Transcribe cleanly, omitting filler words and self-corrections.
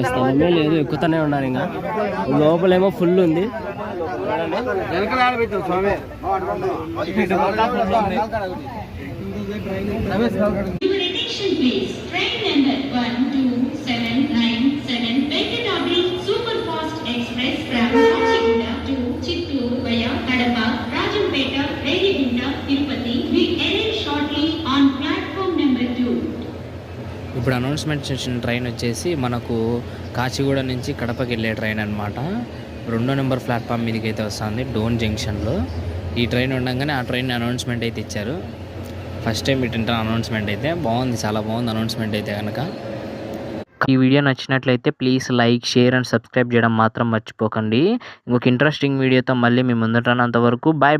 స్థలమే లేదు, ఎక్కుతూనే ఉన్నారు. ఇంకా లోపలేమో ఫుల్ ఉంది. Venkatadri Superfast Express from Kacheguda to Chittoor via Kadapa, Rajampeta, Renigunta, Tirupati will arrive shortly on platform number 2. ఇప్పుడు announcement చేసిన train వచ్చేసి మనకు కాచిగూడ నుంచి కడపకి వెళ్ళే ట్రైన్ అనమాట. 2వ నెంబర్ ప్లాట్ఫామ్ మీదకి అయితే వస్తుంది డోన్ జంక్షన్లో. ఈ ట్రైన్ ఉండగానే ఆ ట్రైన్ అనౌన్స్మెంట్ అయితే ఇచ్చారు. ఫస్ట్ టైం ఇటు అనౌన్స్మెంట్ అయితే బాగుంది, చాలా బాగుంది అనౌన్స్మెంట్ అయితే కనుక. ఈ వీడియో నచ్చినట్లయితే please like, share and subscribe చేయడం మాత్రం మర్చిపోకండి. ఇంకొక ఇంట్రెస్టింగ్ వీడియోతో మళ్ళీ మీ ముందుంటాను. అంతవరకు బాయ్.